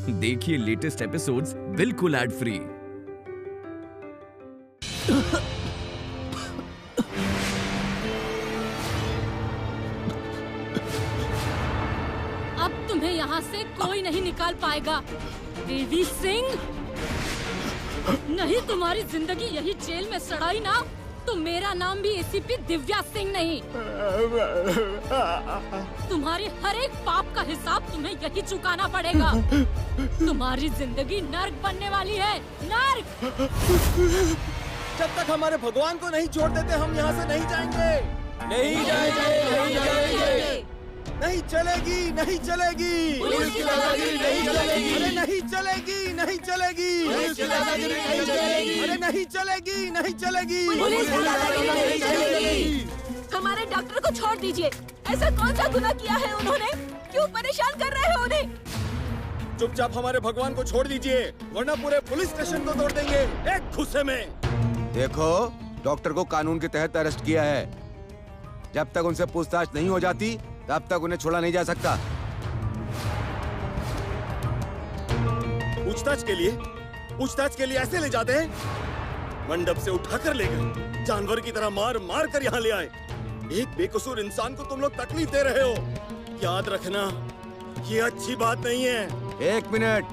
देखिए latest episodes बिल्कुल ad free. अब तुम्हें यहाँ से कोई नहीं निकाल पाएगा देवी सिंह। नहीं तुम्हारी जिंदगी यही जेल में सड़ाई ना तो मेरा नाम भी एसीपी दिव्या सिंह नहीं। तुम्हारी हर एक पाप का हिसाब तुम्हें यही चुकाना पड़ेगा। तुम्हारी जिंदगी नर्क बनने वाली है, नर्क। जब तक हमारे भगवान को नहीं छोड़ देते हम यहाँ से नहीं जाएंगे। नहीं जाएंगे। नहीं चलेगी, नहीं चलेगी। पुलिस की दादागिरी नहीं चलेगी। अरे नहीं चलेगी, नहीं चलेगी। पुलिस की दादागिरी नहीं चलेगी। अरे नहीं चलेगी, नहीं चलेगी। पुलिस की दादागिरी नहीं चलेगी। हमारे डॉक्टर को छोड़ दीजिए। ऐसा कौन सा गुनाह किया है उन्होंने? क्यों परेशान कर रहे हो उन्हें? चुपचाप हमारे भगवान को छोड़ दीजिए वरना पूरे पुलिस स्टेशन को तोड़ देंगे एक घुसे में। देखो, डॉक्टर को कानून के तहत अरेस्ट किया है। जब तक उनसे पूछताछ नहीं हो जाती तब तक उन्हें छोड़ा नहीं जा सकता। पूछताछ के लिए ऐसे ले जाते हैं? मंडप से उठाकर ले गए, जानवर की तरह मार मार कर यहाँ ले आए। एक बेकसूर इंसान को तुम लोग तकलीफ दे रहे हो। याद रखना, ये अच्छी बात नहीं है। एक मिनट,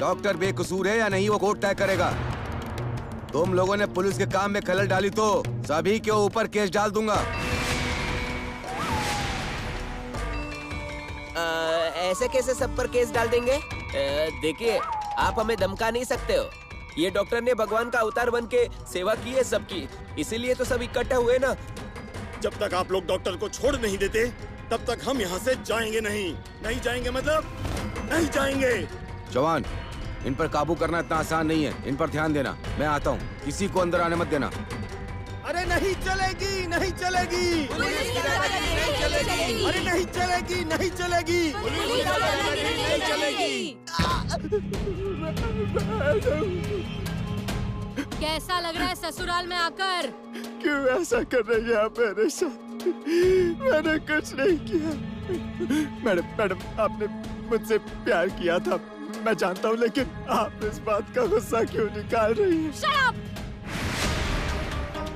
डॉक्टर बेकसूर है या नहीं वो कोर्ट तय करेगा। तुम लोगों ने पुलिस के काम में खलल डाली तो सभी के ऊपर केस डाल दूंगा। ऐसे कैसे सब पर केस डाल देंगे? देखिए, आप हमें धमका नहीं सकते हो। ये डॉक्टर ने भगवान का अवतार बन के सेवा की है सबकी, इसीलिए तो सब इकट्ठा हुए ना। जब तक आप लोग डॉक्टर को छोड़ नहीं देते तब तक हम यहाँ से जाएंगे नहीं। नहीं जाएंगे मतलब नहीं जाएंगे। जवान, इन पर काबू करना इतना आसान नहीं है। इन पर ध्यान देना। मैं आता हूँ, किसी को अंदर आने मत देना। अरे नहीं चलेगी, नहीं चलेगी। पुलिस की दादागिरी नहीं चलेगी। अरे नहीं चलेगी, नहीं चलेगी। पुलिस की दादागिरी नहीं चलेगी। कैसा लग रहा है ससुराल में आकर? क्यों ऐसा कर रही है आप मेरे साथ? मैंने कुछ नहीं किया। मैडम, आपने मुझसे प्यार किया था, मैं जानता हूँ, लेकिन आप इस बात का गुस्सा क्यों निकाल रही हैं? Shut up!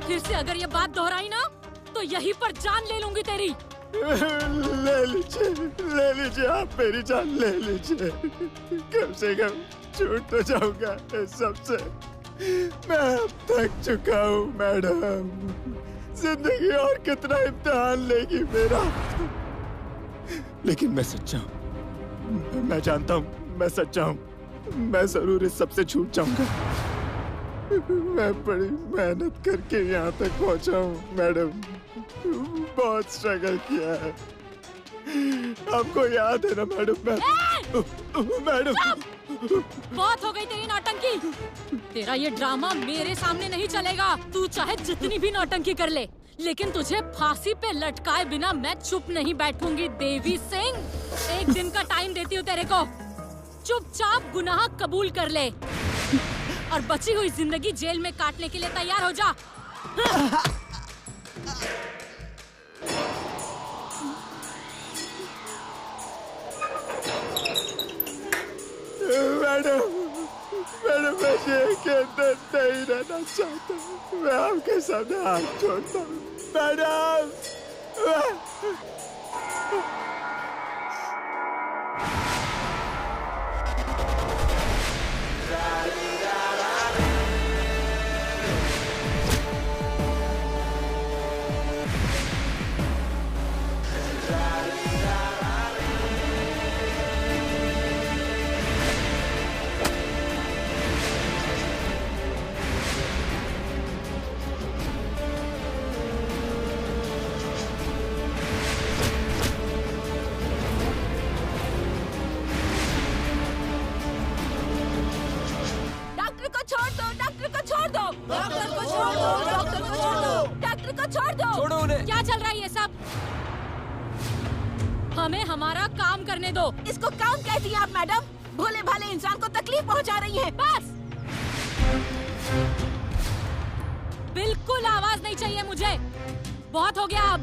फिर से अगर ये बात दोहराई ना तो यहीं पर जान ले लूंगी तेरी। ले लीजिए आप मेरी जान ले लीजिए। कम से कम छूट तो जाऊंगा इस सबसे। मैं अब थक चुका हूँ मैडम। जिंदगी और कितना इम्तिहान लेगी मेरा। लेकिन मैं सच्चा हूँ, मैं जानता हूँ मैं सच्चा हूँ। मैं जरूर इस सबसे छूट जाऊंगा। मैं बड़ी मेहनत करके यहाँ तक पहुँचा हूँ मैडम। बहुत स्ट्रगल किया है। आपको याद है ना मैडम? मैडम, बहुत हो गई तेरी नौटंकी। तेरा ये ड्रामा मेरे सामने नहीं चलेगा। तू चाहे जितनी भी नौटंकी कर ले, लेकिन तुझे फांसी पे लटकाए बिना मैं चुप नहीं बैठूंगी देवी सिंह। एक दिन का टाइम देती हूँ तेरे को। चुपचाप गुनाह कबूल कर ले और बची हुई जिंदगी जेल में काटने के लिए तैयार हो जा। मैडम, मैं जेल के अंदर नहीं रहना चाहता। मैं आपके सामने हाथ जोड़ता हूँ मैडम। छोड़ो उन्हें। क्या चल रहा है ये सब? हमें हमारा काम करने दो। इसको काम कहती हैं आप मैडम? भोले भाले इंसान को तकलीफ पहुंचा रही हैं। बस, बिल्कुल आवाज नहीं चाहिए मुझे। बहुत हो गया अब।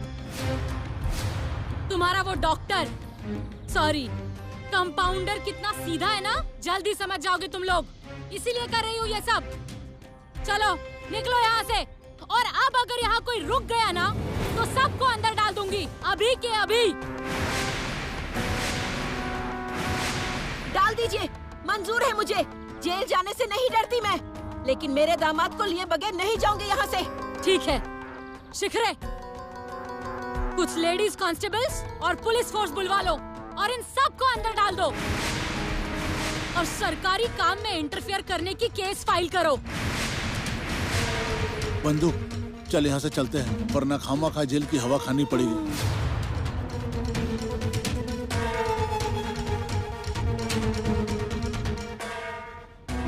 तुम्हारा वो डॉक्टर, सॉरी कंपाउंडर कितना सीधा है ना, जल्दी समझ जाओगे तुम लोग। इसीलिए कर रही हूँ ये सब। चलो निकलो यहाँ से। और अब अगर यहाँ कोई रुक गया ना तो सबको अंदर डाल दूंगी, अभी के अभी। डाल दीजिए, मंजूर है मुझे। जेल जाने से नहीं डरती मैं, लेकिन मेरे दामाद को लिए बगैर नहीं जाऊंगी यहाँ से। ठीक है शिखरे, कुछ लेडीज कांस्टेबल्स और पुलिस फोर्स बुलवा लो और इन सबको अंदर डाल दो। और सरकारी काम में इंटरफेयर करने की केस फाइल करो। बंदूक, चल यहाँ से चलते हैं, वरना खामा जेल की हवा खानी पड़ेगी।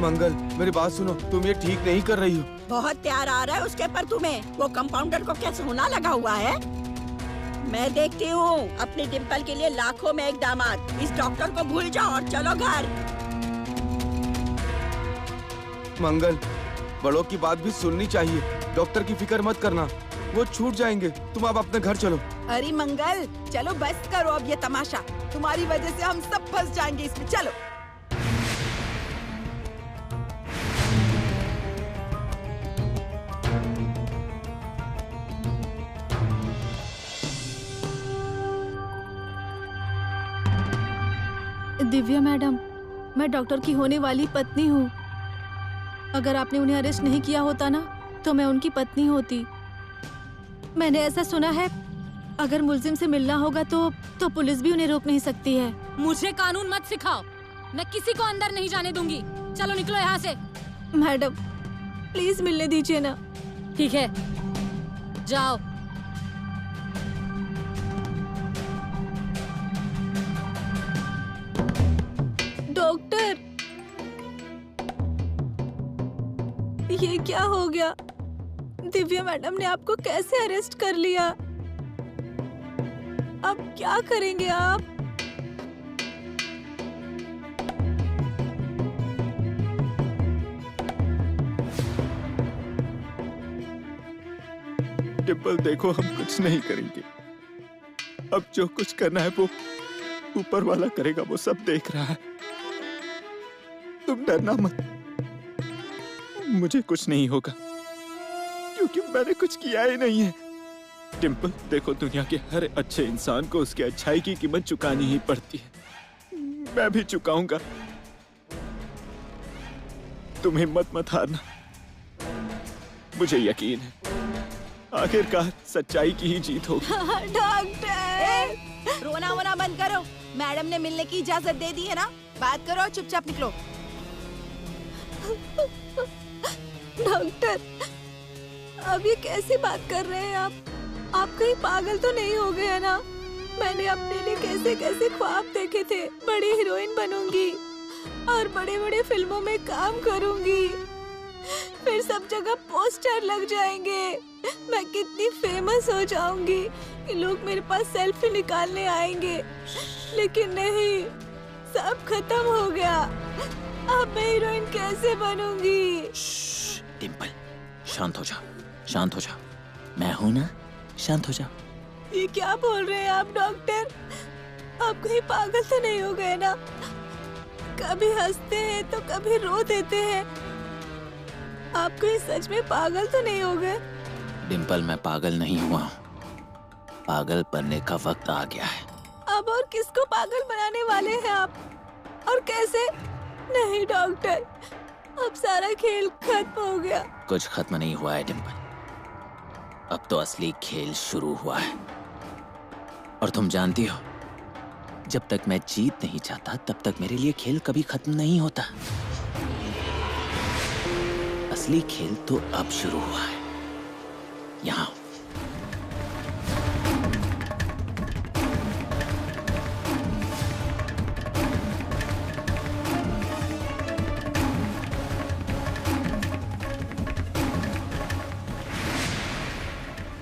मंगल, मेरी बात सुनो, तुम ये ठीक नहीं कर रही हो। बहुत प्यार आ रहा है उसके पर तुम्हें। वो कंपाउंडर को क्या सोना लगा हुआ है? मैं देखती हूँ अपनी डिम्पल के लिए लाखों में एक दामाद। इस डॉक्टर को भूल जाओ और चलो घर। मंगल, बड़ों की बात भी सुननी चाहिए। डॉक्टर की फिक्र मत करना, वो छूट जाएंगे। तुम अब अपने घर चलो। अरे मंगल, चलो बस करो अब ये तमाशा। तुम्हारी वजह से हम सब फंस जाएंगे इसमें। चलो। दिव्या मैडम, मैं डॉक्टर की होने वाली पत्नी हूँ। अगर आपने उन्हें अरेस्ट नहीं किया होता ना, तो मैं उनकी पत्नी होती। मैंने ऐसा सुना है, अगर मुलजिम से मिलना होगा तो पुलिस भी उन्हें रोक नहीं सकती है। मुझे कानून मत सिखाओ, मैं किसी को अंदर नहीं जाने दूंगी। चलो निकलो यहाँ से। मैडम प्लीज मिलने दीजिए ना। ठीक है, जाओ। डॉक्टर, ये क्या हो गया? दिव्या मैडम ने आपको कैसे अरेस्ट कर लिया? अब क्या करेंगे आप? डिम्पल देखो, हम कुछ नहीं करेंगे। अब जो कुछ करना है वो ऊपर वाला करेगा, वो सब देख रहा है। तुम डरना मत, मुझे कुछ नहीं होगा क्योंकि मैंने कुछ किया ही नहीं है। डिम्पल देखो, दुनिया के हर अच्छे इंसान को उसके अच्छाई की कीमत चुकानी ही पड़ती है। मैं भी चुकाऊंगा। तुम हिम्मत मत हारना, मुझे यकीन है आखिरकार सच्चाई की ही जीत होगी। डॉक्टर, रोना वोना बंद करो। मैडम ने मिलने की इजाजत दे दी है ना, बात करो, चुपचाप निकलो। डॉक्टर, अब ये कैसी बात कर रहे हैं आप? आप कहीं पागल तो नहीं हो गए ना? मैंने अपने लिए कैसे कैसे ख्वाब देखे थे, बड़ी हीरोइन बनूंगी और बड़े बड़े फिल्मों में काम करूंगी, फिर सब जगह पोस्टर लग जाएंगे, मैं कितनी फेमस हो जाऊंगी कि लोग मेरे पास सेल्फी निकालने आएंगे। लेकिन नहीं, सब खत्म हो गया। अब मैं हीरोइन कैसे बनूंगी? डिम्पल, शांत हो जा, शांत हो जा। मैं हूँ ना, शांत हो जा। ये क्या बोल रहे हैं आप डॉक्टर? आप कहीं पागल तो नहीं हो गए ना? कभी हंसते हैं तो कभी रो देते हैं। आप कहीं सच में पागल तो नहीं हो गए? डिम्पल, मैं पागल नहीं हुआ, पागल बनने का वक्त आ गया है। अब और किसको पागल बनाने वाले हैं आप, और कैसे? नहीं डॉक्टर, अब सारा खेल खत्म हो गया। कुछ खत्म नहीं हुआ है डिम्पल, अब तो असली खेल शुरू हुआ है। और तुम जानती हो, जब तक मैं जीत नहीं चाहता तब तक मेरे लिए खेल कभी खत्म नहीं होता। असली खेल तो अब शुरू हुआ है। यहाँ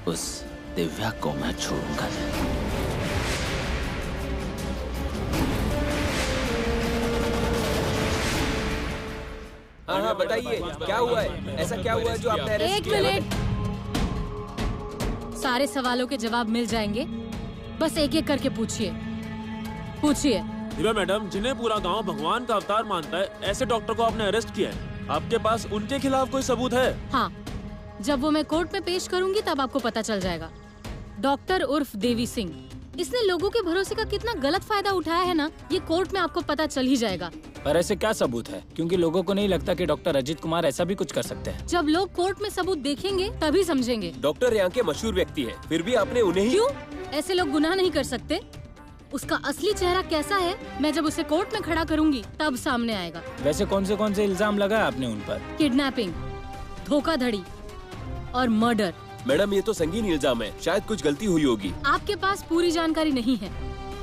उस दिव्या को मैं छोड़ूंगा नहीं। हाँ, बताइए क्या हुआ है? ऐसा क्या हुआ है जो आपने अरेस्ट एक किया? मिनट, सारे सवालों के जवाब मिल जाएंगे, बस एक एक करके पूछिए। पूछिए। दिव्या मैडम, जिन्हें पूरा गांव भगवान का अवतार मानता है, ऐसे डॉक्टर को आपने अरेस्ट किया है। आपके पास उनके खिलाफ कोई सबूत है? हाँ, जब वो मैं कोर्ट में पेश करूंगी तब आपको पता चल जाएगा। डॉक्टर उर्फ देवी सिंह, इसने लोगों के भरोसे का कितना गलत फायदा उठाया है ना, ये कोर्ट में आपको पता चल ही जाएगा। पर ऐसे क्या सबूत है? क्योंकि लोगों को नहीं लगता कि डॉक्टर अजीत कुमार ऐसा भी कुछ कर सकते हैं। जब लोग कोर्ट में सबूत देखेंगे तभी समझेंगे। डॉक्टर यहाँ के मशहूर व्यक्ति है, फिर भी आपने उन्हें ही... क्यों? ऐसे लोग गुनाह नहीं कर सकते। उसका असली चेहरा कैसा है, मैं जब उसे कोर्ट में खड़ा करूंगी तब सामने आएगा। वैसे कौन से इल्जाम लगाया आपने उन पर? किडनैपिंग, धोखाधड़ी और मर्डर। मैडम, ये तो संगीन इल्जाम है, शायद कुछ गलती हुई होगी। आपके पास पूरी जानकारी नहीं है।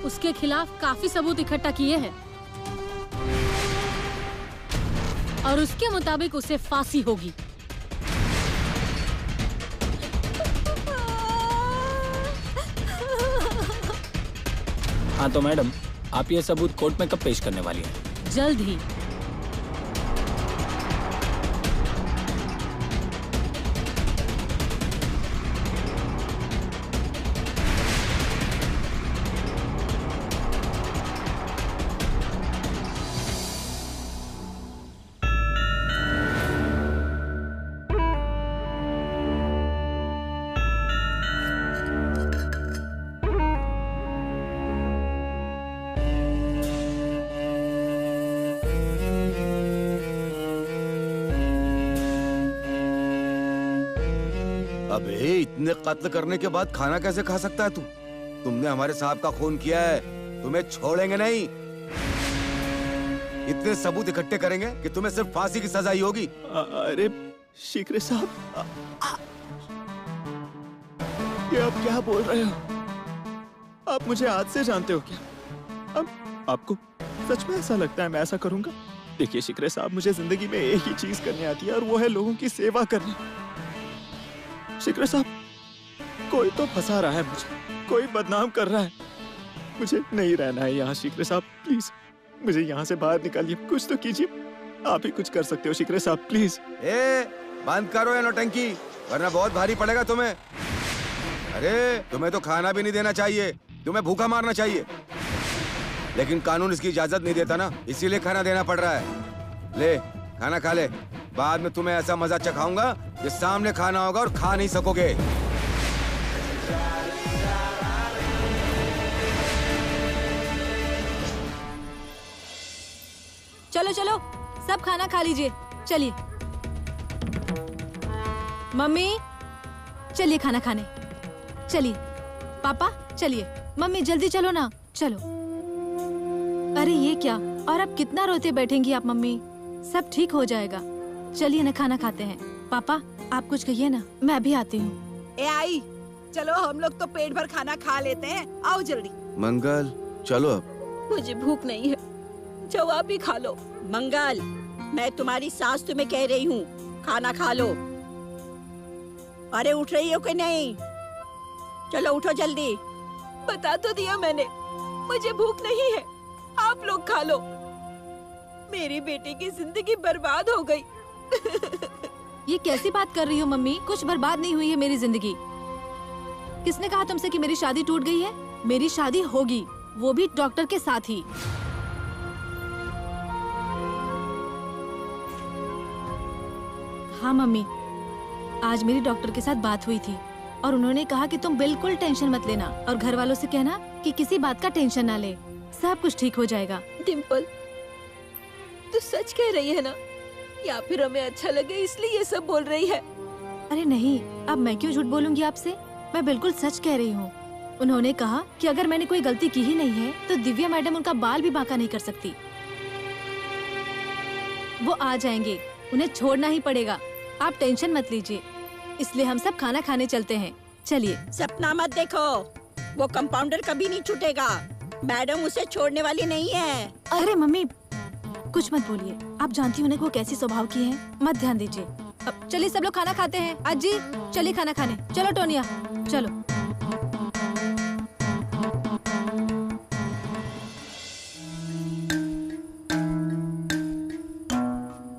उसके खिलाफ काफी सबूत इकट्ठा किए हैं और उसके मुताबिक उसे फांसी होगी। हाँ तो मैडम, आप ये सबूत कोर्ट में कब पेश करने वाली हैं? जल्द ही। अबे, इतने कत्ल करने के बाद खाना कैसे खा सकता है तू? तुमने हमारे साहब का खून किया है, तुम्हें छोड़ेंगे नहीं। इतने सबूत इकट्ठे करेंगे कि तुम्हें सिर्फ फांसी की सजा ही होगी। अरे शिकरे साहब, ये आप क्या बोल रहे हो? आप मुझे आज से जानते हो क्या? अब आपको सच में ऐसा लगता है मैं ऐसा करूंगा? देखिए शिकरे साहब, मुझे जिंदगी में एक ही चीज करनी आती है और वो है लोगों की सेवा करनी। शिकरे साहब, कोई तो फंसा रहा है मुझे, कोई बदनाम कर रहा है। मुझे नहीं रहना है यहाँ शिकरे साहब, प्लीज मुझे यहाँ से बाहर निकालिए, कुछ तो कीजिए। आप ही कुछ कर सकते हो शिकरे साहब, प्लीज। बंद करो ये नौटंकी, वरना बहुत भारी पड़ेगा तुम्हें। अरे तुम्हें तो खाना भी नहीं देना चाहिए, तुम्हें भूखा मारना चाहिए, लेकिन कानून इसकी इजाजत नहीं देता ना, इसीलिए खाना देना पड़ रहा है। ले खाना खा ले, बाद में तुम्हें ऐसा मजा चखाऊंगा कि सामने खाना होगा और खा नहीं सकोगे। चलो चलो, सब खाना खा लीजिए, चलिए। मम्मी, चलिए खाना खाने। चलिए पापा, चलिए। मम्मी जल्दी चलो ना, चलो। अरे ये क्या, और अब कितना रोते बैठेंगी आप मम्मी? सब ठीक हो जाएगा, चलिए ना खाना खाते हैं। पापा आप कुछ कहिए ना, मैं भी आती हूँ। ए आई, चलो हम लोग तो पेट भर खाना खा लेते हैं, आओ जल्दी। मंगल चलो अब। मुझे भूख नहीं है, जाओ आप ही खा लो। मंगल, मैं तुम्हारी सास तुम्हें कह रही हूँ, खाना खा लो। अरे उठ रही हो कि नहीं? चलो उठो जल्दी। बता तो दिया मैंने, मुझे भूख नहीं है, आप लोग खा लो। मेरी बेटी की जिंदगी बर्बाद हो गई। ये कैसी बात कर रही हो मम्मी? कुछ बर्बाद नहीं हुई है मेरी जिंदगी। किसने कहा तुमसे कि मेरी शादी टूट गई है? मेरी शादी होगी, वो भी डॉक्टर के साथ ही। हाँ मम्मी, आज मेरी डॉक्टर के साथ बात हुई थी और उन्होंने कहा कि तुम बिल्कुल टेंशन मत लेना और घर वालों से कहना कि किसी बात का टेंशन ना ले, सब कुछ ठीक हो जाएगा। डिम्पल, तू सच कह रही है ना, या फिर हमें अच्छा लगे इसलिए ये सब बोल रही है? अरे नहीं, अब मैं क्यों झूठ बोलूंगी आपसे, मैं बिल्कुल सच कह रही हूँ। उन्होंने कहा कि अगर मैंने कोई गलती की ही नहीं है तो दिव्या मैडम उनका बाल भी बांका नहीं कर सकती। वो आ जाएंगे, उन्हें छोड़ना ही पड़ेगा, आप टेंशन मत लीजिए। इसलिए हम सब खाना खाने चलते हैं, चलिए। सपना मत देखो, वो कंपाउंडर कभी नहीं छूटेगा, मैडम उसे छोड़ने वाली नहीं है। अरे मम्मी कुछ मत बोलिए, आप जानती हो ना वो कैसी स्वभाव की है, मत ध्यान दीजिए। अब चलिए सब लोग खाना खाते हैं। अज्जी चलिए खाना खाने, चलो टोनिया चलो।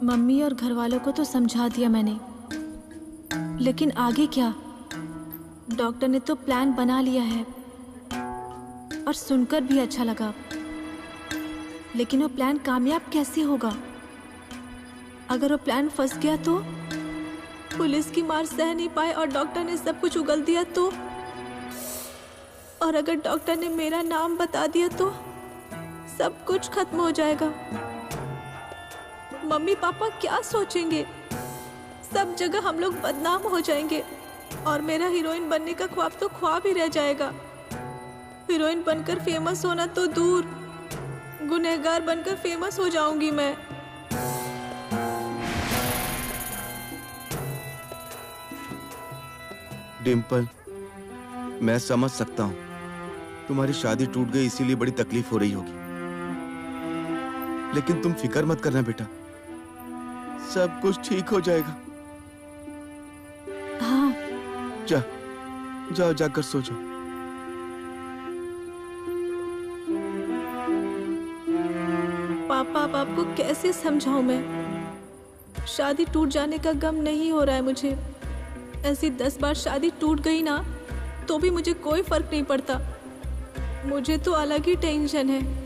मम्मी और घर वालों को तो समझा दिया मैंने, लेकिन आगे क्या? डॉक्टर ने तो प्लान बना लिया है और सुनकर भी अच्छा लगा। लेकिन वो प्लान कामयाब कैसे होगा? अगर वो प्लान फंस गया तो? पुलिस की मार सह नहीं पाए और डॉक्टर ने सब कुछ उगल दिया तो? और अगर डॉक्टर ने मेरा नाम बता दिया तो सब कुछ खत्म हो जाएगा। मम्मी पापा क्या सोचेंगे? सब जगह हम लोग बदनाम हो जाएंगे और मेरा हीरोइन बनने का ख्वाब तो ख्वाब ही रह जाएगा। हीरोइन बनकर फेमस होना तो दूर, गुनहगार बनकर फेमस हो जाऊंगी मैं। डिम्पल, मैं समझ सकता हूँ तुम्हारी शादी टूट गई इसीलिए बड़ी तकलीफ हो रही होगी, लेकिन तुम फिक्र मत करना बेटा, सब कुछ ठीक हो जाएगा। हाँ। जाओ जाकर सो जाओ। पापा अब आपको कैसे समझाऊं मैं? शादी टूट जाने का गम नहीं हो रहा है मुझे। ऐसी 10 बार शादी टूट गई ना तो भी मुझे कोई फर्क नहीं पड़ता। मुझे तो अलग ही टेंशन है।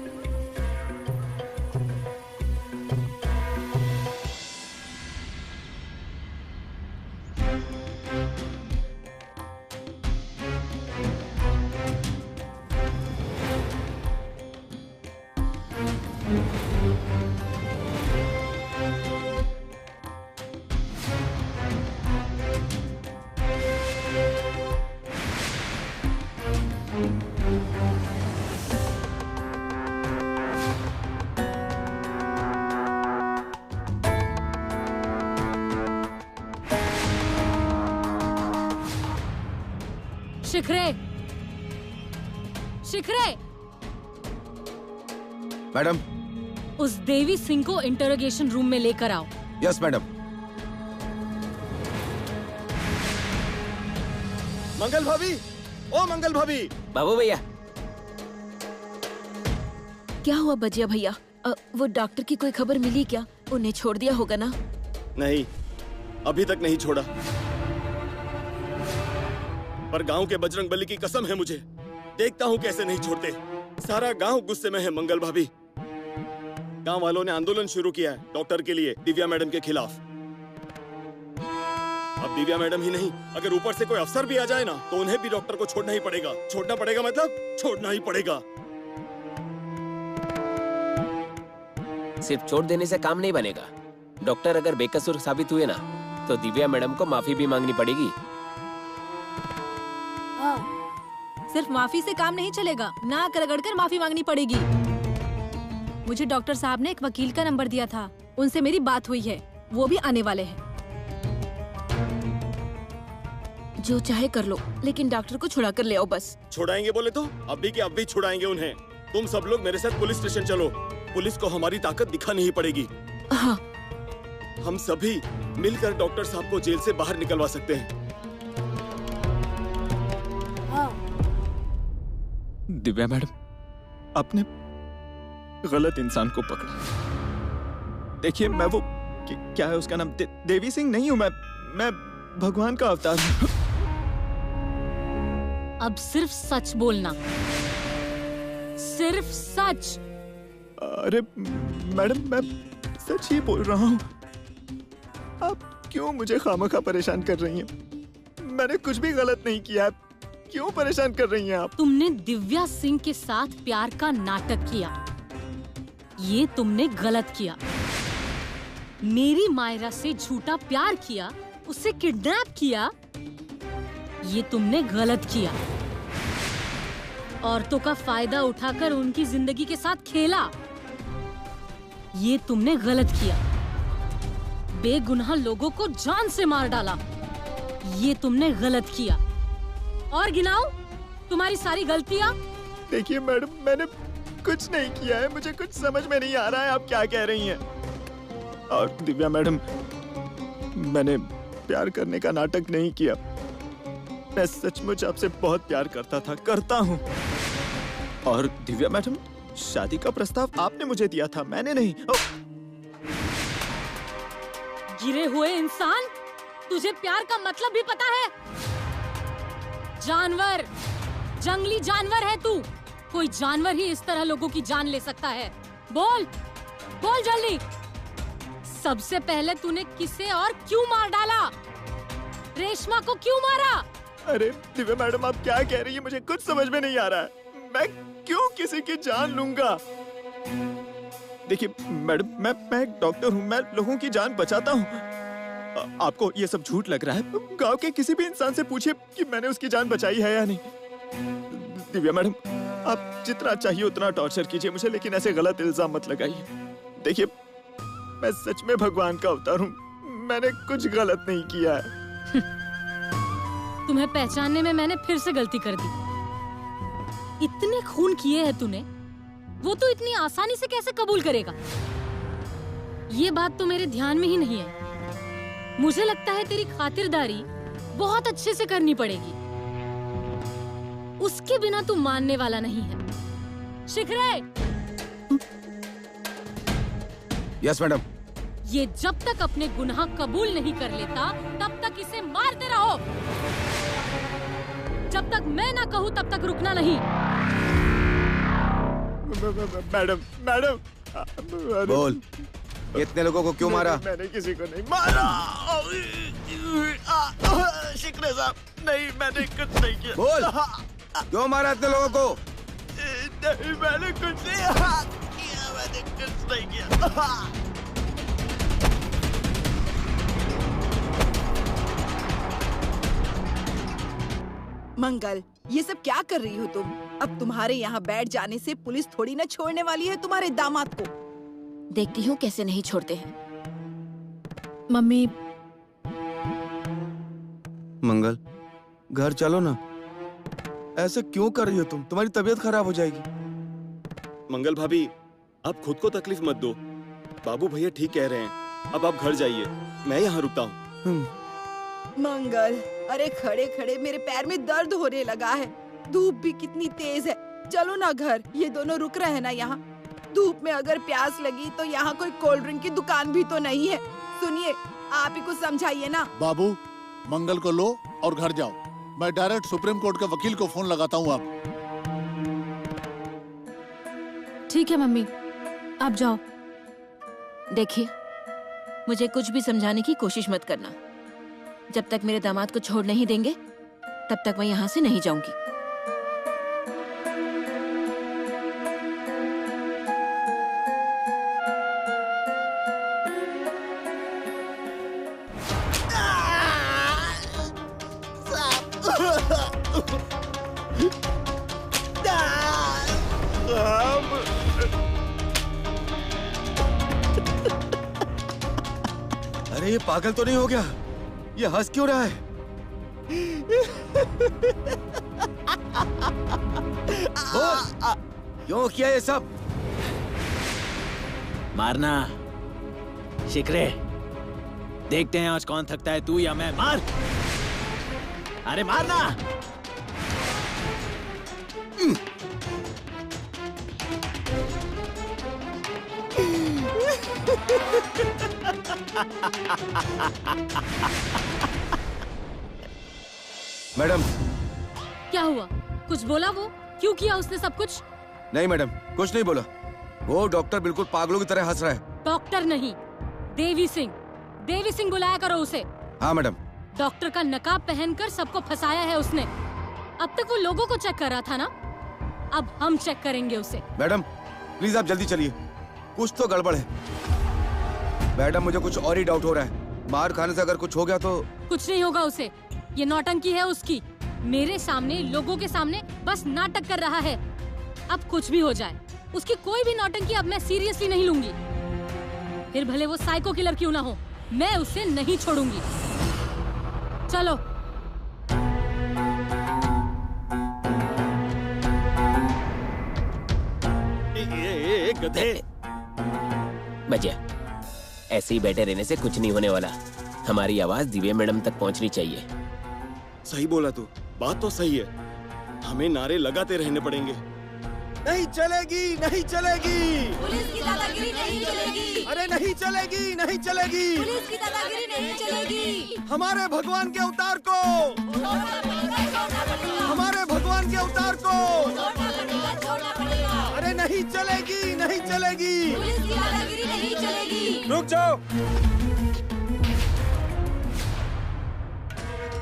शिखरे, शिखरे, मैडम, उस देवी सिंह को इंटरोगेशन रूम में लेकर आओ। Yes madam. मंगल भाभी, ओ मंगल भाभी। बाबू भैया। क्या हुआ बजिया भैया? वो डॉक्टर की कोई खबर मिली क्या? उन्हें छोड़ दिया होगा ना? नहीं, अभी तक नहीं छोड़ा, पर गांव के बजरंगबली की कसम है मुझे, देखता हूँ कैसे नहीं छोड़ते। सारा गांव गुस्से में है मंगल भाभी। गांव वालों ने आंदोलन शुरू किया है डॉक्टर के लिए, दिव्या मैडम के खिलाफ। अब दिव्या मैडम ही नहीं, अगर ऊपर से कोई अफसर भी आ जाए ना तो उन्हें भी डॉक्टर को छोड़ना ही पड़ेगा। छोड़ना पड़ेगा मतलब छोड़ना ही पड़ेगा। सिर्फ छोड़ देने से काम नहीं बनेगा। डॉक्टर अगर बेकसूर साबित हुए ना तो दिव्या मैडम को माफी भी मांगनी पड़ेगी। सिर्फ माफी से काम नहीं चलेगा, नाक रगड़कर माफी मांगनी पड़ेगी। मुझे डॉक्टर साहब ने एक वकील का नंबर दिया था, उनसे मेरी बात हुई है, वो भी आने वाले हैं। जो चाहे कर लो, लेकिन डॉक्टर को छुड़ा कर ले आओ बस। छुड़ाएंगे बोले तो अभी के अभी छुड़ाएंगे उन्हें। तुम सब लोग मेरे साथ पुलिस स्टेशन चलो, पुलिस को हमारी ताकत दिखानी ही पड़ेगी। हाँ। हम सभी मिलकर डॉक्टर साहब को जेल से बाहर निकलवा सकते हैं। दिव्या मैडम, आपने गलत इंसान को पकड़ा। देखिए, मैं वो क्या है उसका नाम, देवी सिंह नहीं हूँ मैं भगवान का अवतार हूँ। अब सिर्फ सच बोलना, सिर्फ सच। अरे मैडम, मैं सच ही बोल रहा हूँ। आप क्यों मुझे खामखा परेशान कर रही हैं? मैंने कुछ भी गलत नहीं किया, क्यों परेशान कर रही हैं आप? तुमने दिव्या सिंह के साथ प्यार का नाटक किया, ये तुमने गलत किया। मेरी मायरा से झूठा प्यार किया, उसे किडनैप किया, ये तुमने गलत किया। औरतों का फायदा उठाकर उनकी जिंदगी के साथ खेला, ये तुमने गलत किया। बेगुनाह लोगों को जान से मार डाला, ये तुमने गलत किया। और गिनाओ तुम्हारी सारी गलतियां। देखिए मैडम, मैंने कुछ नहीं किया है, मुझे कुछ समझ में नहीं आ रहा है आप क्या कह रही हैं। और दिव्या मैडम, मैंने प्यार करने का नाटक नहीं किया, मैं सचमुच आपसे बहुत प्यार करता था, करता हूँ। और दिव्या मैडम, शादी का प्रस्ताव आपने मुझे दिया था, मैंने नहीं। गिरे हुए इंसान, तुझे प्यार का मतलब भी पता है? जानवर, जंगली जानवर है तू। कोई जानवर ही इस तरह लोगों की जान ले सकता है। बोल बोल जल्दी। सबसे पहले तूने किसे और क्यों मार डाला? रेशमा को क्यों मारा? अरे दिव्या मैडम, आप क्या कह रही है? मुझे कुछ समझ में नहीं आ रहा है। मैं क्यों किसी की जान लूंगा? देखिए मैडम, मैं एक डॉक्टर हूँ, मैं लोगों की जान बचाता हूँ। आपको ये सब झूठ लग रहा है? गांव के किसी भी इंसान से पूछिए कि मैंने उसकी जान बचाई है या नहीं। दिव्या मैडम, आप जितना चाहिए उतना टॉर्चर कीजिए मुझे, लेकिन ऐसे गलत इल्जाम मत लगाइए। देखिए, मैं सच में भगवान का अवतार हूँ, मैंने कुछ गलत नहीं किया है। तुम्हें पहचानने में मैंने फिर से गलती कर दी। इतने खून किए हैं तूने, वो तो इतनी आसानी से कैसे कबूल करेगा? ये बात तो मेरे ध्यान में ही नहीं है। मुझे लगता है तेरी खातिरदारी बहुत अच्छे से करनी पड़ेगी। उसके बिना तू मानने वाला नहीं है। शिखरे! Yes madam. ये जब तक अपने गुनाह कबूल नहीं कर लेता तब तक इसे मारते रहो। जब तक मैं ना कहूँ तब तक रुकना नहीं। मैडम मैडम बोल, इतने लोगों को क्यों मारा? मैंने किसी को नहीं मारा। शिखरे साहब, नहीं, मैंने कुछ नहीं किया। बोल, क्यों मारा इतने लोगों को? नहीं, मैंने कुछ नहीं किया, मैंने कुछ नहीं किया। मंगल, ये सब क्या कर रही हो तुम? अब तुम्हारे यहाँ बैठ जाने से पुलिस थोड़ी ना छोड़ने वाली है तुम्हारे दामाद को। देखती हूँ कैसे नहीं छोड़ते हैं। मम्मी, मंगल, घर चलो ना। ऐसे क्यों कर रही हो तुम? तुम्हारी तबीयत खराब हो जाएगी। मंगल भाभी, आप खुद को तकलीफ मत दो। बाबू भैया ठीक कह रहे हैं, अब आप घर जाइए, मैं यहाँ रुकता हूँ। मंगल, अरे खड़े खड़े मेरे पैर में दर्द होने लगा है। धूप भी कितनी तेज है। चलो ना घर, ये दोनों रुक रहे हैं ना यहाँ। धूप में अगर प्यास लगी तो यहाँ कोई कोल्ड ड्रिंक की दुकान भी तो नहीं है। सुनिए, आप ही को समझाइए ना। बाबू, मंगल को लो और घर जाओ। मैं डायरेक्ट सुप्रीम कोर्ट के वकील को फोन लगाता हूँ। आप ठीक है मम्मी, आप जाओ। देखिए, मुझे कुछ भी समझाने की कोशिश मत करना। जब तक मेरे दामाद को छोड़ नहीं देंगे तब तक मैं यहाँ से नहीं जाऊंगी। अरे ये पागल तो नहीं हो गया? ये हंस क्यों रहा है? बोल, क्यों किया ये सब? मारना। शिखरे, देखते हैं आज कौन थकता है, तू या मैं। मार, अरे मारना। मैडम, क्या हुआ? कुछ बोला वो? क्यों किया उसने सब कुछ? नहीं मैडम, कुछ नहीं बोला। वो डॉक्टर बिल्कुल पागलों की तरह हंस रहा है। डॉक्टर नहीं, देवी सिंह। देवी सिंह बुलाया करो उसे। हाँ मैडम। डॉक्टर का नकाब पहनकर सबको फंसाया है उसने। अब तक वो लोगों को चेक कर रहा था ना, अब हम चेक करेंगे उसे। मैडम प्लीज आप जल्दी चलिए, कुछ तो गड़बड़ है। मैडम मुझे कुछ और ही डाउट हो रहा है। मार खाने से अगर कुछ हो गया तो? कुछ नहीं होगा उसे, ये नौटंकी है उसकी। मेरे सामने, लोगों के सामने बस नाटक कर रहा है। अब कुछ भी हो जाए, उसकी कोई भी नौटंकी अब मैं सीरियसली नहीं लूंगी। फिर भले वो साइको किलर क्यों ना हो, मैं उसे नहीं छोड़ूंगी। चलो। गधे। बजिया, ऐसे ही बैठे रहने से कुछ नहीं होने वाला। हमारी आवाज दिव्या मैडम तक पहुंचनी चाहिए। सही बोला तू, बात तो सही है। हमें नारे लगाते रहने पड़ेंगे। नहीं चलेगी, नहीं चलेगी। पुलिस की दादागिरी नहीं चलेगी। अरे नहीं चलेगी, नहीं चलेगी। पुलिस की दादागिरी नहीं चलेगी। हमारे भगवान के अवतार को, हमारे भगवान के अवतार को। छोड़ना पड़ेगा। अरे नहीं चलेगी, नहीं चलेगी। पुलिस की दादागिरी नहीं चलेगी। रुक जाओ।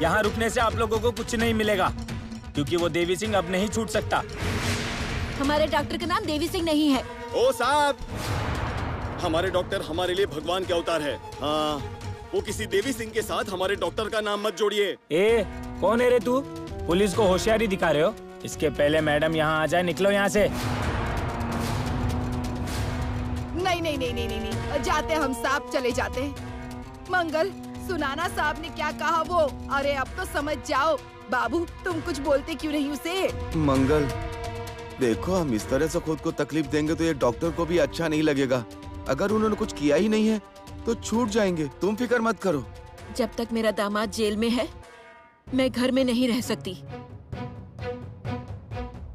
यहाँ रुकने से आप लोगों को कुछ नहीं मिलेगा, क्योंकि वो देवी सिंह अब नहीं छूट सकता। हमारे डॉक्टर का नाम देवी सिंह नहीं है। ओ साहब, हमारे डॉक्टर हमारे लिए भगवान के अवतार है। हाँ, वो किसी देवी सिंह के साथ हमारे डॉक्टर का नाम मत जोड़िए। ए, कौन है रे तू? पुलिस को होशियारी दिखा रहे हो? इसके पहले मैडम यहाँ आ जाए, निकलो यहाँ से। नहीं नहीं नहीं नहीं नहीं, नहीं। जाते हम साहब, चले जाते हैं। मंगल, सुनाना साहब ने क्या कहा वो? अरे अब तो समझ जाओ। बाबू, तुम कुछ बोलते क्यों नहीं उसे? मंगल, देखो हम इस तरह से खुद को तकलीफ देंगे तो ये डॉक्टर को भी अच्छा नहीं लगेगा। अगर उन्होंने कुछ किया ही नहीं है तो छूट जाएंगे। तुम फिक्र मत करो। जब तक मेरा दामाद जेल में है, मैं घर में नहीं रह सकती।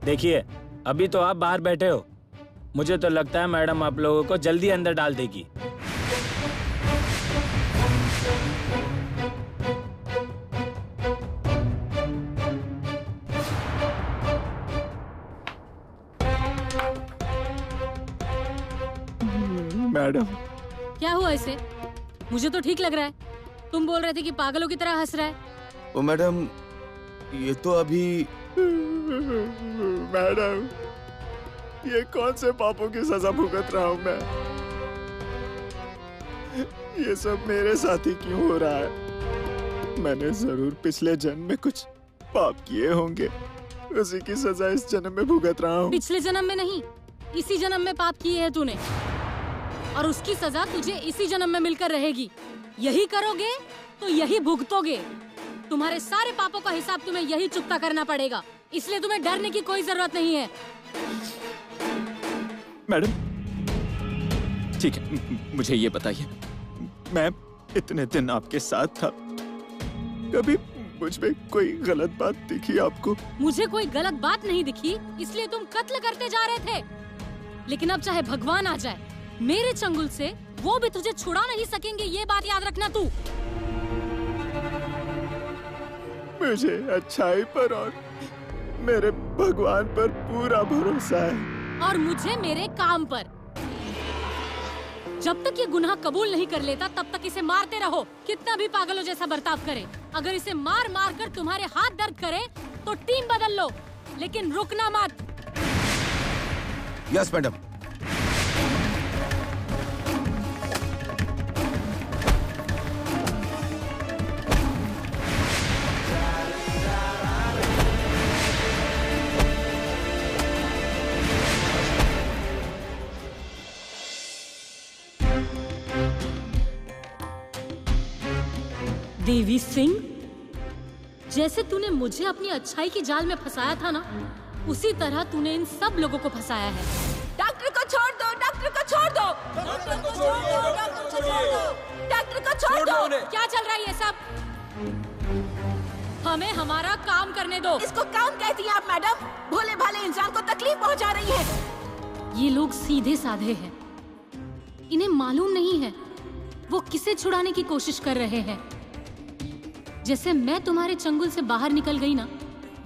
देखिए, अभी तो आप बाहर बैठे हो, मुझे तो लगता है मैडम आप लोगों को जल्दी अंदर डाल देगी। मैडम, क्या हुआ इसे? मुझे तो ठीक लग रहा है। तुम बोल रहे थे कि पागलों की तरह हंस रहा है। ओ मैडम, ये तो अभी। मैडम, ये कौन से पापों की सजा भुगत रहा हूँ मैं? ये सब मेरे साथ ही क्यों हो रहा है? मैंने जरूर पिछले जन्म में कुछ पाप किए होंगे, उसी की सजा इस जन्म में भुगत रहा हूँ। पिछले जन्म में नहीं, इसी जन्म में पाप किए हैं तूने, और उसकी सजा तुझे इसी जन्म में मिलकर रहेगी। यही करोगे तो यही भुगतोगे। तुम्हारे सारे पापों का हिसाब तुम्हें यही चुकता करना पड़ेगा, इसलिए तुम्हें डरने की कोई जरूरत नहीं है। मैडम, ठीक है, मुझे ये बताइए, मैं इतने दिन आपके साथ था, कभी मुझ में कोई गलत बात दिखी आपको? मुझे कोई गलत बात नहीं दिखी, इसलिए तुम कत्ल करते जा रहे थे। लेकिन अब चाहे भगवान आ जाए, मेरे चंगुल से वो भी तुझे छुड़ा नहीं सकेंगे, ये बात याद रखना तू। मुझे अच्छाई पर और मेरे भगवान पर पूरा भरोसा है, और मुझे मेरे काम पर। जब तक ये गुनाह कबूल नहीं कर लेता, तब तक इसे मारते रहो, कितना भी पागलों जैसा बर्ताव करे। अगर इसे मार मार कर तुम्हारे हाथ दर्द करे तो टीम बदल लो, लेकिन रुकना मत। Yes madam. देवी सिंह, जैसे तूने मुझे अपनी अच्छाई की जाल में फंसाया था ना, उसी तरह तूने इन सब लोगों को फंसाया है। डॉक्टर को छोड़ दो, डॉक्टर को छोड़ दो, डॉक्टर को छोड़ दो, डॉक्टर को छोड़ दो, डॉक्टर को छोड़ दो। क्या चल रहा है ये सब? हमें हमारा काम करने दो। इसको काम कहती हैं आप मैडम? भोले भाले इंसान को तकलीफ पहुंचा रही है। ये लोग सीधे साधे हैं, इन्हें मालूम नहीं है वो किसे छुड़ाने की कोशिश कर रहे हैं। जैसे मैं तुम्हारे चंगुल से बाहर निकल गई ना,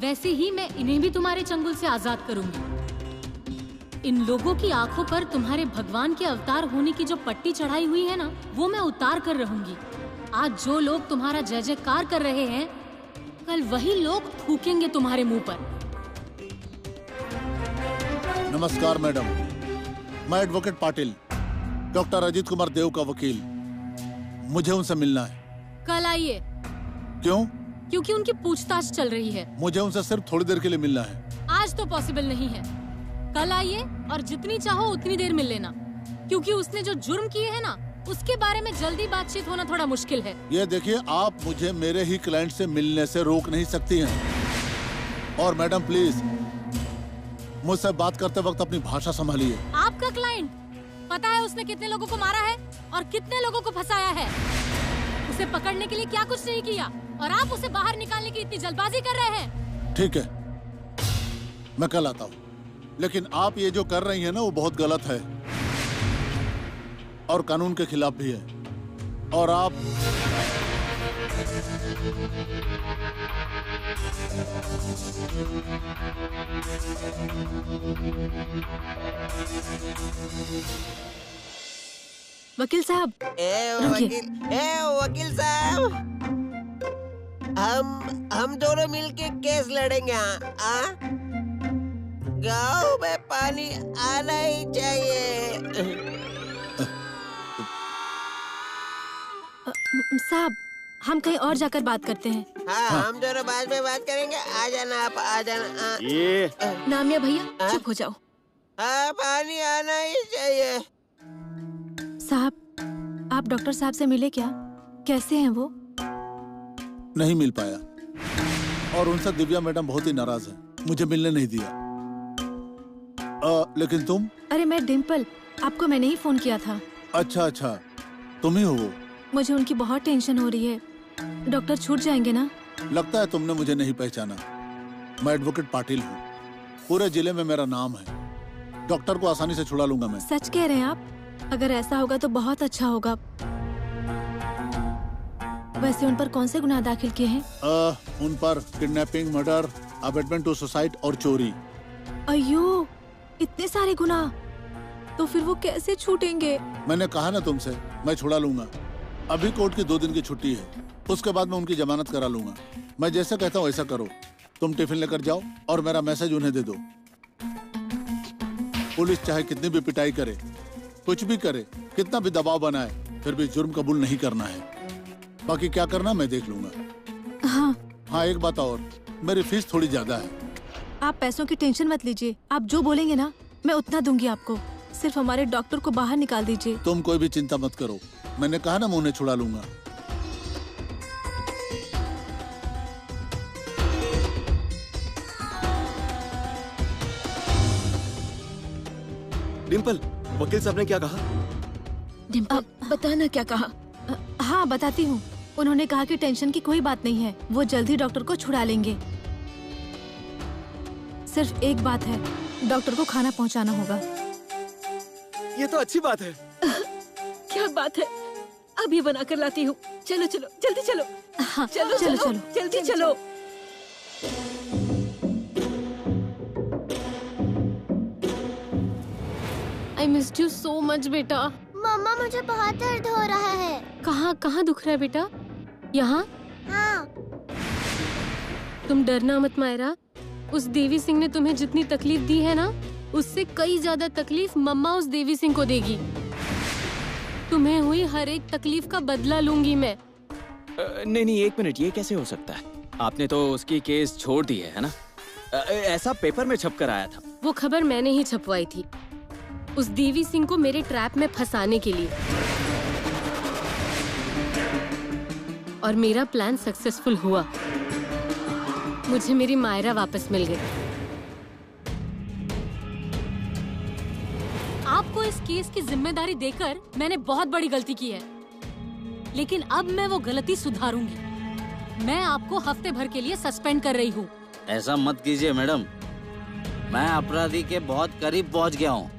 वैसे ही मैं इन्हें भी तुम्हारे चंगुल से आजाद करूंगी। इन लोगों की आंखों पर तुम्हारे भगवान के अवतार होने की जो पट्टी चढ़ाई हुई है ना, वो मैं उतार कर रहूंगी। आज जो लोग तुम्हारा जय जयकार कर रहे हैं, कल वही लोग थूकेंगे तुम्हारे मुंह पर। नमस्कार मैडम, मैं एडवोकेट पाटिल, डॉक्टर अजीत कुमार देव का वकील। मुझे उनसे मिलना है। कल आइए। क्यों? क्योंकि उनकी पूछताछ चल रही है। मुझे उनसे सिर्फ थोड़ी देर के लिए मिलना है। आज तो पॉसिबल नहीं है, कल आइए और जितनी चाहो उतनी देर मिल लेना, क्योंकि उसने जो जुर्म किए हैं ना, उसके बारे में जल्दी बातचीत होना थोड़ा मुश्किल है। ये देखिए, आप मुझे मेरे ही क्लाइंट से मिलने से रोक नहीं सकती हैं। और मैडम प्लीज मुझसे बात करते वक्त अपनी भाषा संभालिए। आपका क्लाइंट, पता है उसने कितने लोगों को मारा है और कितने लोगों को फंसाया है? उसे पकड़ने के लिए क्या कुछ नहीं किया, और आप उसे बाहर निकालने की इतनी जल्दबाजी कर रहे हैं। ठीक है, मैं कल आता हूँ, लेकिन आप ये जो कर रही हैं ना, वो बहुत गलत है और कानून के खिलाफ भी है। और आप वकील साहब, वकील साहब, हम दोनों मिलके केस लड़ेंगे। गांव में पानी आना ही चाहिए। साहब, हम कहीं और जाकर बात करते हैं। हाँ, हम दोनों बाद में बात करेंगे। आ जाना आप, आ जाना। ये नामिया भैया, चुप हो जाओ। हाँ, पानी आना ही चाहिए। साहब, आप डॉक्टर साहब से मिले क्या? कैसे हैं वो? नहीं मिल पाया और उनसे दिव्या मैडम बहुत ही नाराज है, मुझे मिलने नहीं दिया। लेकिन तुम? अरे मैं डिम्पल, आपको मैंने ही फोन किया था। अच्छा अच्छा, तुम ही हो वो। मुझे उनकी बहुत टेंशन हो रही है। डॉक्टर छूट जाएंगे ना? लगता है तुमने मुझे नहीं पहचाना। मैं एडवोकेट पाटिल हूँ, पूरे जिले में मेरा नाम है। डॉक्टर को आसानी से छुड़ा लूंगा मैं। सच कह रहे हैं आप? अगर ऐसा होगा तो बहुत अच्छा होगा। वैसे उन पर कौन से गुनाह दाखिल किए हैं? उन पर kidnapping, murder, abetment to suicide और चोरी। अयो, इतने सारे गुनाह, तो फिर वो कैसे छूटेंगे? मैंने कहा ना तुमसे, मैं छुड़ा लूंगा। अभी कोर्ट की 2 दिन की छुट्टी है, उसके बाद मैं उनकी जमानत करा लूंगा। मैं जैसा कहता हूँ ऐसा करो। तुम टिफिन लेकर जाओ और मेरा मैसेज उन्हें दे दो। पुलिस चाहे कितनी भी पिटाई करे, कुछ भी करे, कितना भी दबाव बनाए, फिर भी जुर्म कबूल नहीं करना है। बाकी क्या करना मैं देख लूंगा। हाँ, एक बात और, मेरी फीस थोड़ी ज्यादा है। आप पैसों की टेंशन मत लीजिए। आप जो बोलेंगे ना, मैं उतना दूंगी आपको। सिर्फ हमारे डॉक्टर को बाहर निकाल दीजिए। तुम कोई भी चिंता मत करो, मैंने कहा ना मैं उन्हें छुड़ा लूंगा। डिम्पल, वकील साहब ने क्या कहा? डिम्पल, बताना क्या कहा? हाँ, बताती हूँ। उन्होंने कहा कि टेंशन की कोई बात नहीं है, वो जल्द ही डॉक्टर को छुड़ा लेंगे। सिर्फ एक बात है, डॉक्टर को खाना पहुँचाना होगा। ये तो अच्छी बात है। क्या बात है, अभी बना कर लाती हूँ। चलो चलो, जल्दी चलो। हाँ, चलो चलो चलो, जल्दी चलो। I missed you so much, बेटा। मम्मा, मुझे बहुत दर्द हो रहा है। कहाँ कहाँ दुख रहा है बेटा? यहाँ? हाँ। तुम डरना मत मायरा। उस देवी सिंह ने तुम्हें जितनी तकलीफ दी है ना, उससे कई ज्यादा तकलीफ मम्मा उस देवी सिंह को देगी। तुम्हें हुई हर एक तकलीफ का बदला लूंगी मैं। नहीं, 1 मिनट, ये कैसे हो सकता है? आपने तो उसकी केस छोड़ दी है ना? ऐसा पेपर में छप कर आया था। वो खबर मैंने ही छपवाई थी, उस देवी सिंह को मेरे ट्रैप में फंसाने के लिए। और मेरा प्लान सक्सेसफुल हुआ। मुझे मेरी मायरा वापस मिल गई। आपको इस केस की जिम्मेदारी देकर मैंने बहुत बड़ी गलती की है, लेकिन अब मैं वो गलती सुधारूंगी। मैं आपको हफ्ते भर के लिए सस्पेंड कर रही हूँ। ऐसा मत कीजिए मैडम, मैं अपराधी के बहुत करीब पहुँच गया हूँ।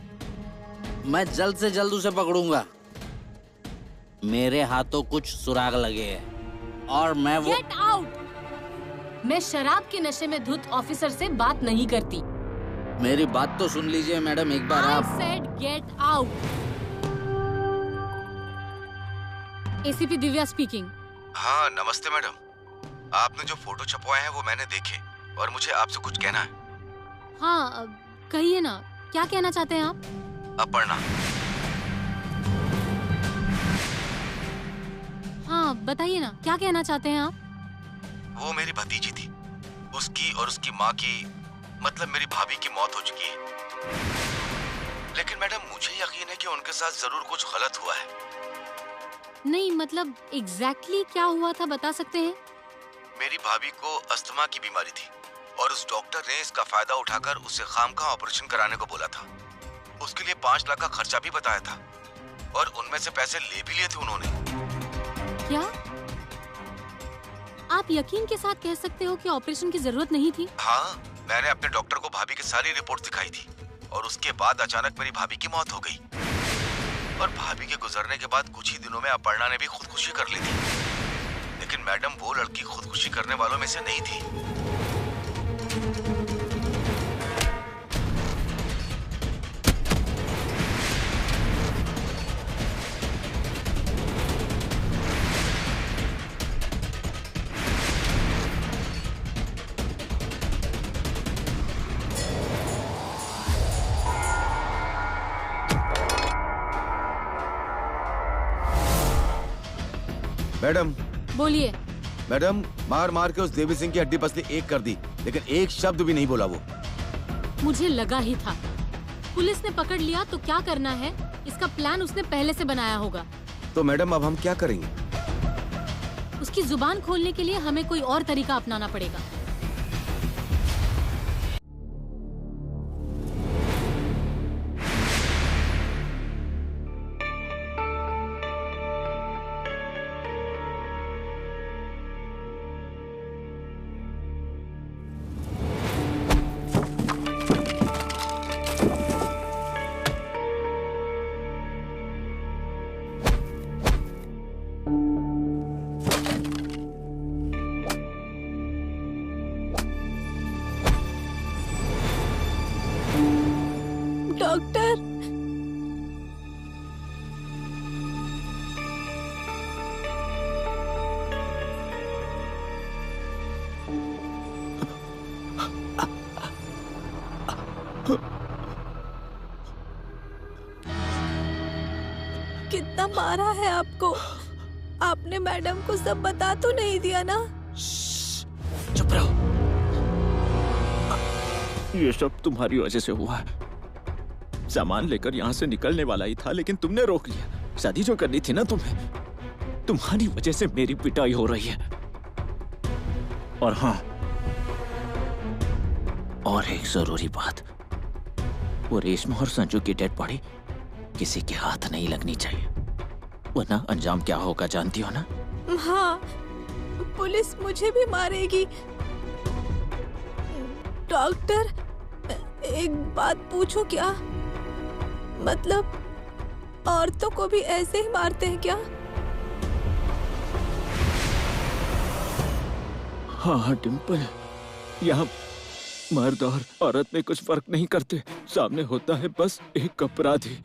मैं जल्द से जल्द उसे पकड़ूंगा। मेरे हाथों कुछ सुराग लगे हैं और मैं वो। Get out! मैं शराब के नशे में धुत ऑफिसर से बात नहीं करती। मेरी बात तो सुन लीजिए मैडम, एक बार आप। I said get out. ACP Divya speaking. हाँ, नमस्ते मैडम। आपने जो फोटो छपवाए हैं वो मैंने देखे और मुझे आपसे कुछ कहना है। हाँ, कहिए ना, क्या कहना चाहते हैं आप? अपर्णा। हाँ, बताइए ना, क्या कहना चाहते हैं आप? वो मेरी भतीजी थी। उसकी और उसकी माँ की, मतलब मेरी भाभी की मौत हो चुकी है। लेकिन मैडम, मुझे यकीन है कि उनके साथ जरूर कुछ गलत हुआ है। नहीं, मतलब एग्जैक्टली क्या हुआ था, बता सकते हैं? मेरी भाभी को अस्थमा की बीमारी थी और उस डॉक्टर ने इसका फायदा उठाकर उसे खामखा ऑपरेशन कराने को बोला था। उसके लिए 5 लाख का खर्चा भी बताया था और उनमें से पैसे ले भी लिए थे उन्होंने। क्या आप यकीन के साथ कह सकते हो कि ऑपरेशन की जरूरत नहीं थी? हाँ, मैंने अपने डॉक्टर को भाभी की सारी रिपोर्ट दिखाई थी और उसके बाद अचानक मेरी भाभी की मौत हो गई। और भाभी के गुजरने के बाद कुछ ही दिनों में अपर्णा ने भी खुदकुशी कर ली थी। लेकिन मैडम वो लड़की खुदकुशी करने वालों में से नहीं थी। मैडम बोलिए। मैडम, मार मार के उस देवी सिंह की हड्डी पसली एक कर दी, लेकिन एक शब्द भी नहीं बोला वो। मुझे लगा ही था। पुलिस ने पकड़ लिया तो क्या करना है, इसका प्लान उसने पहले से बनाया होगा। तो मैडम अब हम क्या करेंगे? उसकी जुबान खोलने के लिए हमें कोई और तरीका अपनाना पड़ेगा। डॉक्टर, कितना मारा है आपको? आपने मैडम को सब बता तो नहीं दिया ना? चुप रहो। ये सब तुम्हारी वजह से हुआ है। सामान लेकर यहाँ से निकलने वाला ही था, लेकिन तुमने रोक लिया। शादी जो करनी थी ना तुम्हें, तुम्हारी वजह से मेरी पिटाई हो रही है। और हाँ, और एक जरूरी बात, वो रेशमा और संजू की डेड बॉडी किसी के हाथ नहीं लगनी चाहिए, वरना अंजाम क्या होगा जानती हो ना? हाँ, पुलिस मुझे भी मारेगी। डॉक्टर, एक बात पूछूं क्या? मतलब औरतों को भी ऐसे ही मारते हैं क्या? हाँ डिम्पल, यहाँ मर्द और औरत में कुछ फर्क नहीं करते। सामने होता है बस एक अपराधी।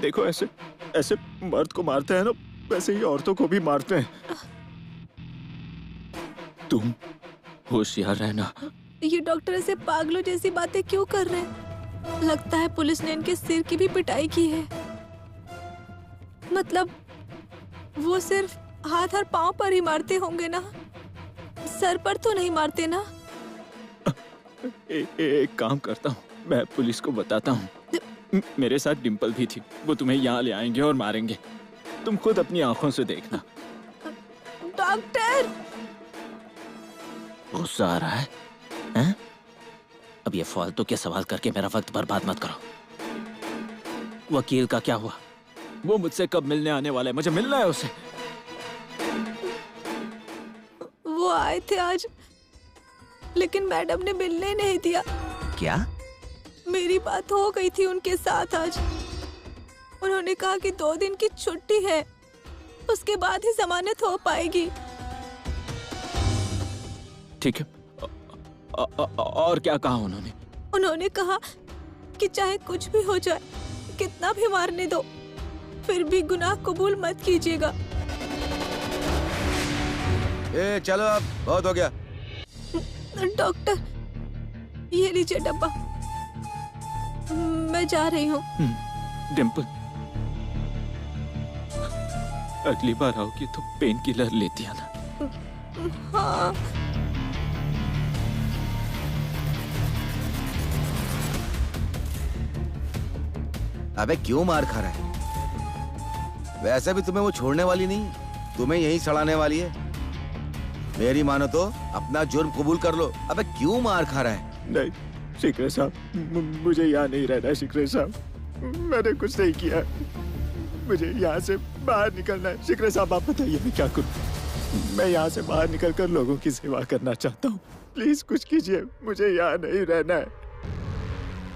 देखो, ऐसे ऐसे मर्द को मारते हैं ना, वैसे ही औरतों को भी मारते हैं। तुम होशियार रहना। ये डॉक्टर ऐसे पागलों जैसी बातें क्यों कर रहे हैं? लगता है पुलिस ने इनके सिर की भी पिटाई की है। मतलब वो सिर्फ हाथ और पांव पर ही मारते होंगे ना, सर पर तो नहीं मारते ना? एक काम करता हूँ, मैं पुलिस को बताता हूँ। मेरे साथ डिम्पल भी थी, वो तुम्हें यहाँ ले आएंगे और मारेंगे। तुम खुद अपनी आंखों से देखना। डॉक्टर, गुस्सा आ रहा है, हैं? अब ये फालतू के सवाल करके मेरा वक्त बर्बाद मत करो। वकील का क्या हुआ? वो मुझसे कब मिलने आने वाला है? मुझे मिलना है उससे। वो आए थे आज, लेकिन मैडम ने मिलने नहीं दिया। क्या? मेरी बात हो गई थी उनके साथ आज। उन्होंने कहा कि 2 दिन की छुट्टी है, उसके बाद ही जमानत हो पाएगी। ठीक है, और क्या कहा उन्होंने? उन्होंने कहा कि चाहे कुछ भी हो जाए, कितना भी मारने दो, फिर भी गुनाह कबूल मत कीजिएगा। चलो, अब बहुत हो गया। डॉक्टर, ये लीजिए डब्बा, मैं जा रही हूँ। डिम्पल, अगली बार आओगी तो पेन किलर लेती आना। हाँ। अबे क्यों मार खा रहा है? वैसे भी तुम्हें वो छोड़ने वाली नहीं, तुम्हें यहीं सड़ाने वाली है। मेरी मानो तो अपना जुर्म कबूल कर लो। अबे क्यों मार खा रहा है? नहीं शिकरे साहब, मुझे यहाँ नहीं रहना है। शिकरे साहब, मैंने कुछ नहीं किया, मुझे यहाँ से बाहर निकलना है। शिकरे साहब, आप बताइए मैं क्या करूँ? मैं यहाँ से बाहर निकलकर लोगों की सेवा करना चाहता हूँ। प्लीज कुछ कीजिए, मुझे यहाँ नहीं रहना है।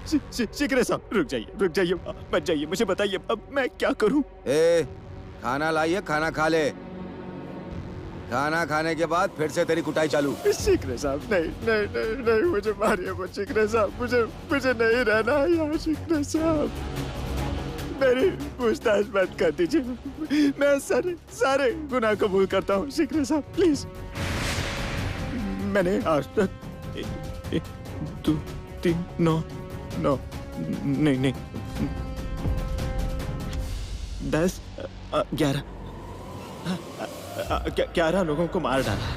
शिकरे साहब, रुक जाइए, मत जाइए, मुझे बताइए अब मैं क्या करूँ? खाना लाइए, खाना खा ले। खाना खाने के बाद फिर से तेरी कुटाई चालू। शिकरे साहब नहीं नहीं नहीं नहीं, मुझे मारिए मत शिकरे साहब, मुझे मुझे नहीं रहना है यहाँ शिकरे साहब। मेरी पूछताछ मत कर दीजिए, मैं सारे गुनाह कबूल करता हूँ शिकरे साहब प्लीज। मैंने आज तक 1 2 3 9 नहीं 10 11 लोगों को मार डाला।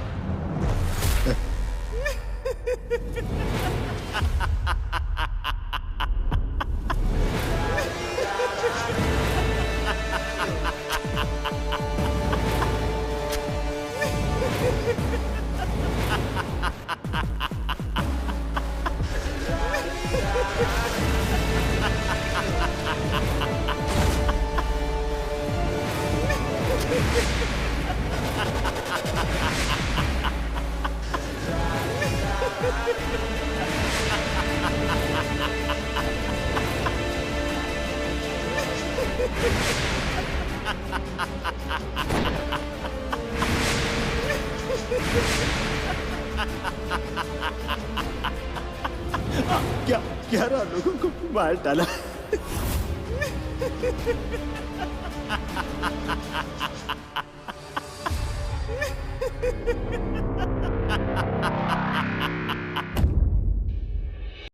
क्या 11 लोगों को मार डाला।